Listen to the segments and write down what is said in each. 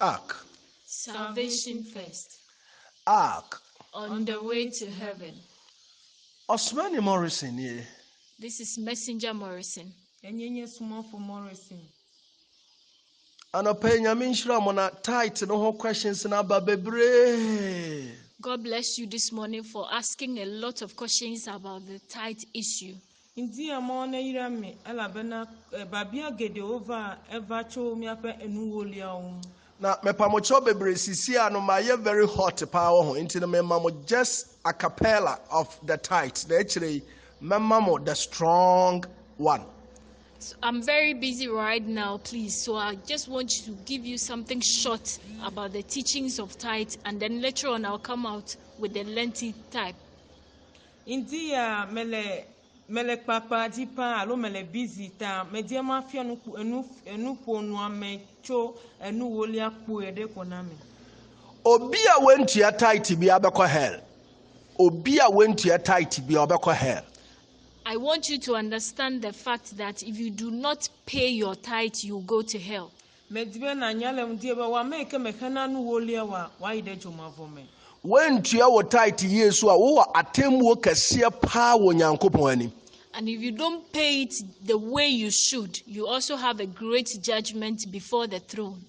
Ark. Salvation first. Ark. On the way to heaven. Osmani Morrison here. This is Messenger Morrison. Enyenye small for Morrison. Anopenya minshira mona Tithe no ho questions na babebre. God bless you this morning for asking a lot of questions about the tithe issue. Indi amona irame ala bena babia gede over evacho mi ape enu wolia o. Na mepamocho bebre sisi ano ma ye very hot power ho inti no memamo just a cappella of the tithe. Na actually memamo the strong one. So I'm very busy right now, please. So I just want to give you something short about the teachings of tithe, and then later on I'll come out with the lengthy type. Indi ya mele papa dipa alo mele busy ta media mafia enu ponu amecho enu wolia ku ede koname. Obi a wentua tithe bi abekɔ hell. Obi a wentua tithe bi obekɔ hell. I want you to understand the fact that if you do not pay your tithe, you go to hell. Medibe na nyale mdieba wa meke mekana nu wolia wa ide joma vome. Wentua wo tithe Yesu a wo atemmuo kɛseɛ paa wo Nyankopɔn ani. And if you don't pay it the way you should, you also have a great judgment before the throne.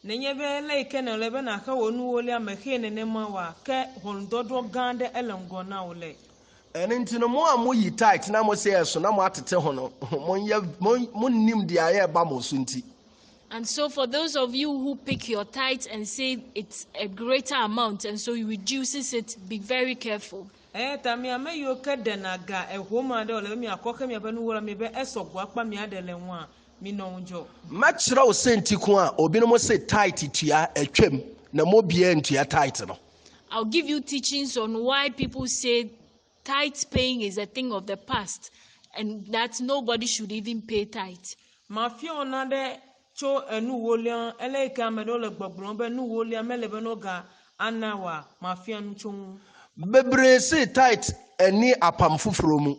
Nenyebe leike na lebe na ka wonu wolia meke ne ma wa ke hondodo gande elengona ole. And into no more muyi tight na mo say so na mo atete ho no mo nim dia ye ba mo sunti. And so for those of you who pick your tithe and say it's a greater amount and so you reduces it, be very careful. Tamia me yo kede na ga ehoma de ole mi akoka mi abanu wora mi be esogwa pa mi adele nwa mi no njo. Ma kira o senti ko a obi no mo say tight tua atwam na mo bia ntua tight no. I'll give you teachings on why people say tithe paying is a thing of the past and that nobody should even pay tithe. Mafia ona de cho enu wolia eleka medo le gbogbon be nu wolia melebe no ga anawa mafia nu chon. Bebre say tithe eni apam fufuro mu.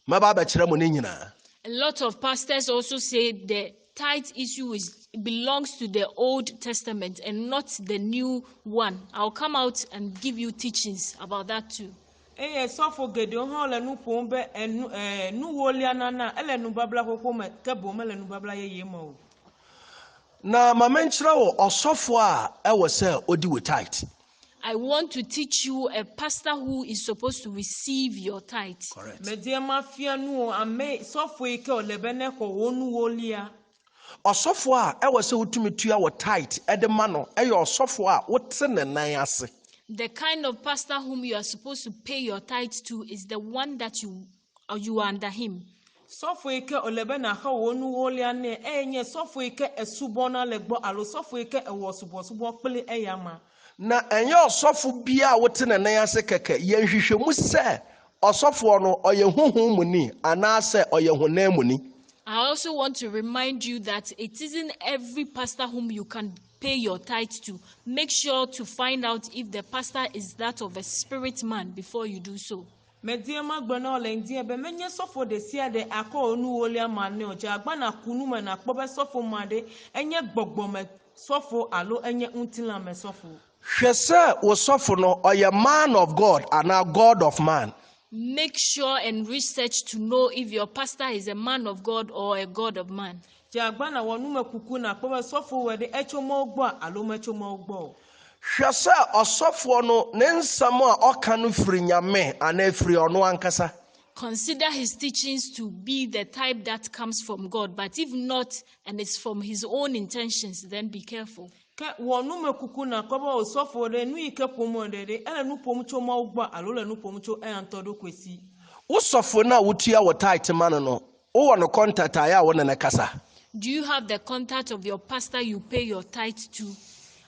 Ma ba ba kira mo ne nyina. A lot of pastors also say the tithe issue belongs to the Old Testament and not the new one. I'll come out and give you teachings about that too. Sofo gede ho le nu pombe nu wolia nana ele nu babla kokko me kebo me le nu babla ye mo. Na ma menkyira wo osofo a e wo se odi wo tithe. I want to teach you a pastor who is supposed to receive your tithe. Correct. Me dia mafia nu ame sofo ike olebe ne ko wonu wolia. Osofo a e wo se wotumi tua wo tithe e de ma no e ye osofo a wote ne nan ase. The kind of pastor whom you are supposed to pay your tithe to is the one that you are under him. Sofo ike olebe na ha wonu wolia ne enye sofo ike esubona legbo alo sofo ike ewo subo pele eyama. Na enye osofo bia wote ne nan ase keke ye hwehwemu se osofo no oye huhun mu ni anase oye honam mu ni. I also want to remind you that it isn't every pastor whom you can pay your tithe to. Make sure to find out if the pastor is that of a spirit man before you do so. Mediema gbona ole ndie be menye sofo de sia de akọ onu wolia mane oje agba na kunu me na kpo be sofo made enye gbogbo me sofo alo enye untila me sofo. Hwese wo sofo no oye man of God and a God of man. Make sure and research to know if your pastor is a man of God or a God of man. Jagba na wonu me kuku na kpo be sofo we de echomo ogbo alo mechomo ogbo. Hwese osofo no ne nsam a oka no firi nyame ana firi ono ankasa. Consider his teachings to be the type that comes from God, but if not and it's from his own intentions, then be careful. Ka wonu me kuku na kpo be sofo de nu ike pomo de ele nu pomo chomo ogbo alo le nu pomo cho entodo kwesi. Wo sofo na wotua wo tithe man no wo no contact aya wo na kasa. Do you have the contact of your pastor you pay your tithe to?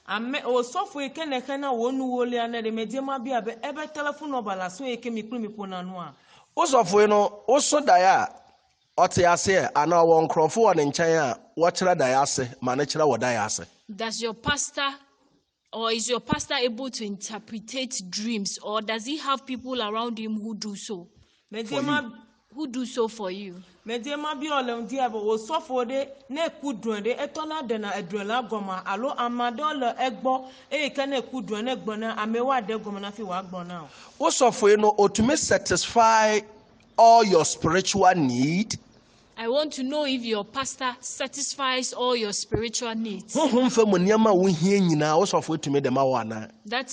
Ame o sofo ike na kana wonu wolia na de mediema bia be ebe telephone number la so ike mi pona no a. Wo sofo no wo so daya ote ase ana wo nkrofo wo ne nkyɛn a wo kyerɛ daya ase ma ne kyerɛ wo daya ase. Does your pastor or is your pastor able to interpret dreams, or does he have people around him who do so? Mediema who do so for you. Mediema bi olem dia bo wo sofo de na ekudun de etona de na edrela goma alo amadol egbo e ka na ekudun na egbo na amewa de goma na fi wa gbo na. Wo sofo no otume satisfy all your spiritual need. I want to know if your pastor satisfies all your spiritual needs. That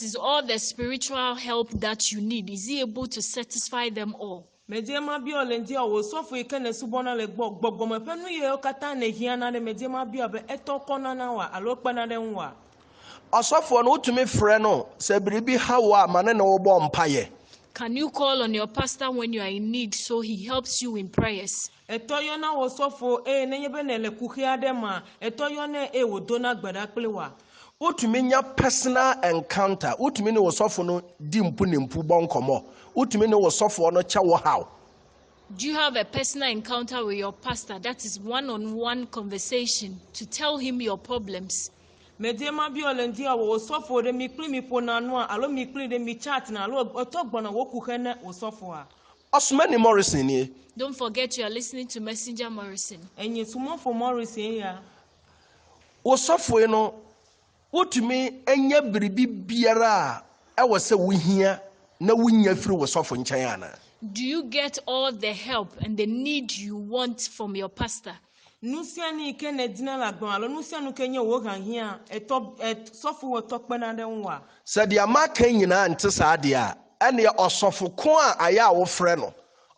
is all the spiritual help that you need. Is he able to satisfy them all? Mediema bi olendi o sofo e kana subona le gbogbo me penu ye okata na hia na de mediema bi obe etokona na wa alo kpana de nwa. Osofo no otumi frɛ no sɛ biribi hawa mane na wo bɔ mpaye. Can you call on your pastor when you are in need so he helps you in prayers? Etoyo na wo sofo e nenye be na le kuhia de ma etoyo na e wo dona gbada plewa. Utumi nya personal encounter. Utumi ne wo sofo no di mpu ne mpu bɔ nkɔmɔ. Utumi ne wo sofo no kya wo how. Do you have a personal encounter with your pastor? That is one-on-one conversation to tell him your problems. Mediema bi olendi wo sofo de mi kli mi pona no alo mi kli de mi chat na alo otogbo na wo kuhe na wo sofo a. Osmani Morrison ni. Don't forget you are listening to Messenger Morrison. Enye sumo for Morrison ya. Wo sofo no utumi enye biribi biara e wo se wo hia na wunya firi wo sofo nkyɛn ana. Do you get all the help and the need you want from your pastor? Nusiani ke ne dina la gbon alo nusianu ke nye wo kan hia sofo wo tokpe na de nwa. Sɛ de amaka nyina nte saa de a ɛne ɔsɔfo ko a aya a wo frɛ no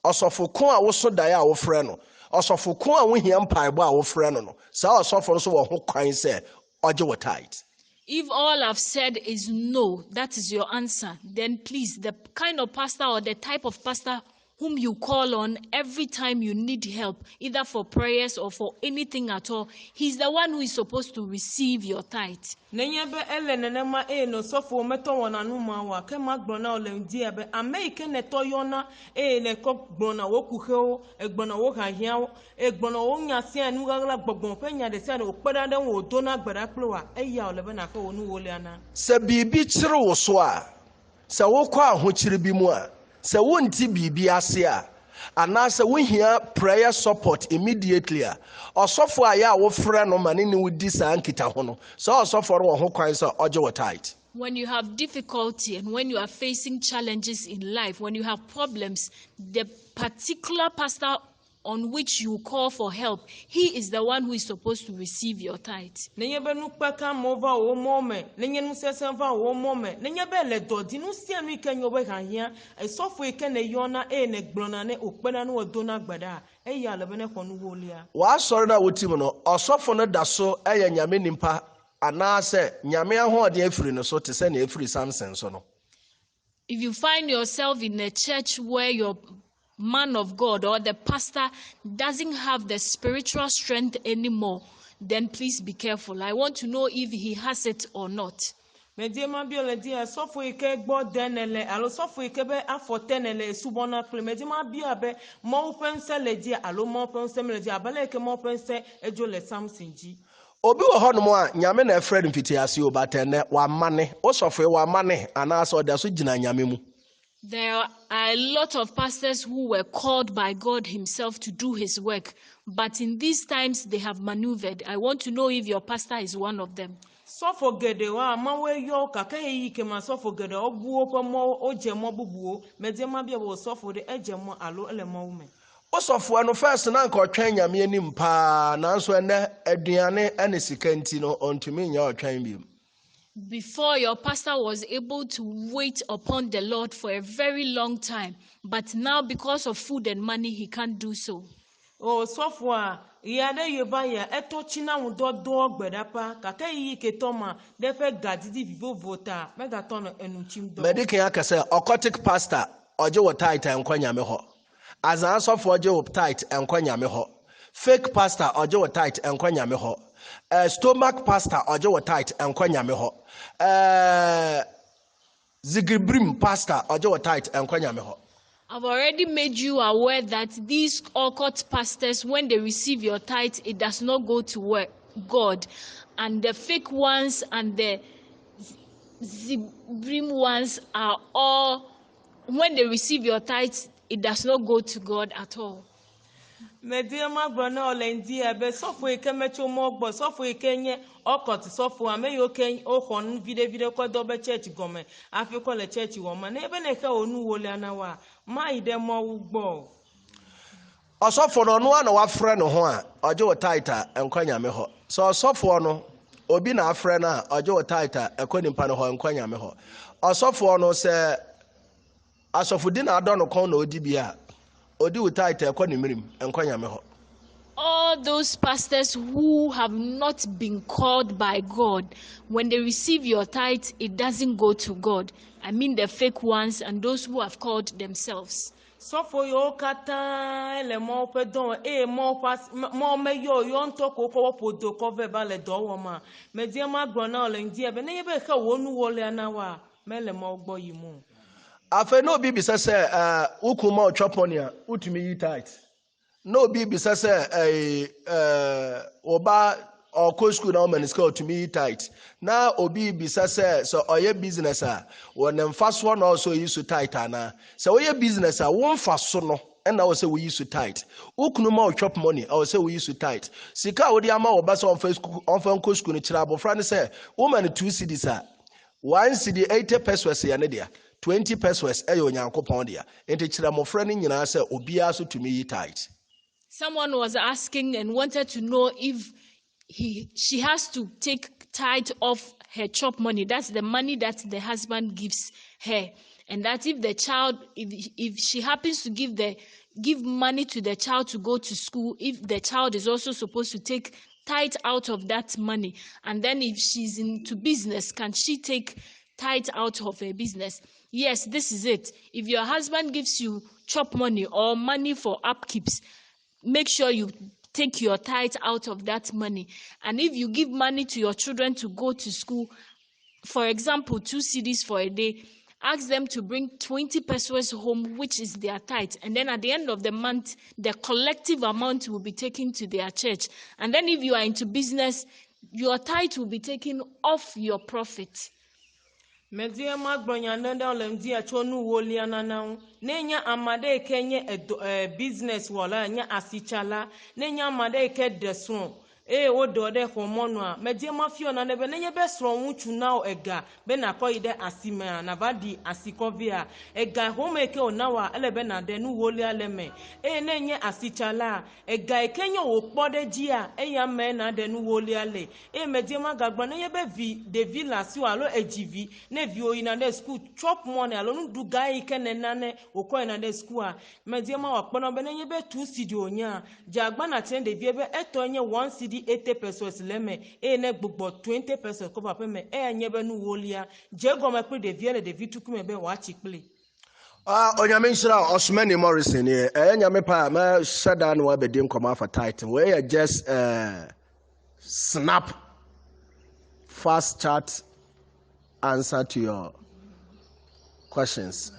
ɔsɔfo ko a wo so dae a wo frɛ no ɔsɔfo ko a wo hia mpaebɔ a wo frɛ no no saa ɔsɔfo no so wɔ ho kwan sɛ ɔgye wo tithe. If all I've said is no, that is your answer, then please, the kind of pastor or the type of pastor whom you call on every time you need help, either for prayers or for anything at all, he's the one who is supposed to receive your tithe. Nenyebe ele nenema no sofo meto wona numa wa ke magbona ole ndi ebe amerike ne toyona ne ko gbona wo kuheo egbona wo hahia egbona wo nyase anu gagla gbogbon penya de se no peda de wo do na gbara plewa eya ole be na ka wonu wo liana. Se bibi kire wo so a se wo kwa ho kire bi mu a se wonti bibi ase a anase wo hia prayer support immediately a osofo aya wo frɛ no mane ne wudi saa nkita ho no so osofo ro ho kwan so oje wo tithe. When you have difficulty and when you are facing challenges in life, when you have problems, the particular pastor on which you call for help, he is the one who is supposed to receive your tithe. Nenyebe nu peka mova wo mome, nenye nu sesenva wo mome, nenyebe le dodi nu sianu ikenyo we hahia, sofo ikene yona ne gblona ne okpena nu odona gbada, eya le bene kwonu wolia. Wa sori na wotim no, osofo no da so eye nyame nimpa anase nyame ahode afiri no so te se na afiri Samson so no. If you find yourself in a church where your man of God or the pastor doesn't have the spiritual strength anymore, then please be careful. I want to know if he has it or not. Mediema bi ole dia sofo ike gbo denele alo sofo ike be afotenele subona kle mediema bi abe mo pense le dia alo mo pense me le dia abale ke mo pense ejo le Samson ji. Obi wo hono mo a nyame na efred mfitiase obatene wa mane o sofo wa mane anase o da so gina nyame mu. There are a lot of pastors who were called by God himself to do his work, but in these times they have maneuvered. I want to know if your pastor is one of them. Sofo gede wa mawe yo kaka yi ke ma sofo gede obuo pa mo ojemo bubuo mediema bia wo sofo de ejemo alo elemo ume. O sofo no first na nka otwan nyame anim pa nanso ene aduane ene sika nti no ontumi nya otwan bi. Before, your pastor was able to wait upon the Lord for a very long time, but now because of food and money, he can't do so. Oh, software, yade yebaya eto china wudo do gbedapa kaka yi ke toma defe gadidi vivo vota megatono enuchim do. Medikin akase occultic pastor oje wo tithe enkwanya me ho. Azan sofo oje wo tithe enkwanya me ho. Fake pastor oje wo tithe enkwanya me ho. Stomach pastor oje wo tithe enkwanya me ho. Zigibrim pastor oje wo tithe enkwanya me ho. I've already made you aware that these occult pastors, when they receive your tithe, it does not go to God. And the fake ones and the Zibrim ones are all, when they receive your tithe, it does not go to God at all. Mediama brona olendia be sofo eke mecho mogbo sofo eke nye okoti sofo ame yo ken ohon vide kwa dobe church gome afiko le church woma na ebe na ka onu wole anawa ma ide mo ugbo Osofo no no na wafrɛ no ho a ɔgye wo title enkwanya me ho. So osofo no obi na afrɛ no a ɔgye wo title ekonipa no ho enkwanya me ho. Osofo no sɛ asofo di na adɔ no kon na odi bia odi wo title ekonimirim enkwanya me ho. All those pastors who have not been called by God, when they receive your tithe, it doesn't go to God. I mean the fake ones and those who have called themselves. sofo yo kata ele mo pe don mo pas mo me yo nto ko podo ko ve ba le do wo ma mediama brona olendia be na yebe ka wonu wole anawa mele mo gbo yimu Afe no bi bisa sɛ ukuma otwaponi a utumi yi tight. No bi bisa sɛ oba ɔkɔ school na ɔmani ska utumi yi tight. Na obi bisa sɛ ɔyɛ business a wɔne mfa so na ɔso yi so tight ana. Sɛ ɔyɛ business a wo mfa so no ɛna ɔsɛ wo yi so tight. Ukunuma otwap money ɔsɛ wo yi so tight. Sika wo de ama wo ba sɛ ɔmfa nkɔ school no kyerɛ abɔfra ne sɛ woman 2 cedis a 1 cedi 80 pesos yɛ ne dia. 20 pesos eyo nyankopon dia enti kira mofra ne nyina se obia so tumi yi tithe. Someone was asking and wanted to know if she has to take tithe off her chop money. That's the money that the husband gives her, and that if the child, if she happens to give money to the child to go to school, if the child is also supposed to take tithe out of that money, and then if she's into business, can she take tithe out of her business? Yes, this is it. If your husband gives you chop money or money for upkeeps, make sure you take your tithe out of that money. And if you give money to your children to go to school, for example, 2 cedis for a day, ask them to bring 20 pesos home, which is their tithe. And then at the end of the month, the collective amount will be taken to their church. And then if you are into business, your tithe will be taken off your profit. mediama gbonya nenda olendia chonu wole anana nenya amade kenye business wala nya asichala nenya amade ke deson o do de homono a mediama fio na nebe nenye be sro nwuchu na ega be na koide asime na vadi asikovia ega homeke onawa elebe na de nu wole aleme nenye asichala ega kenye opode dia ya me na de nu wole ale mediama gagba nenye be vi de villa si alo ejivi ne vi oyi na de school chop money alo nu du guy kene nane okoi na de school a mediama wa pono be nenye be 2 cedi onya jagba na ten de vie be eto nye 1 cedi 80 pesos leme ne gbogbo 20 pesos ko papa me nye be nu wolia jego me pre de vie le de vituku me be wa chikple Onyame nhyira Osmani Morrison ye nyame pa ma shada no abedi nkoma afa title we just snap fast chat answer to your questions.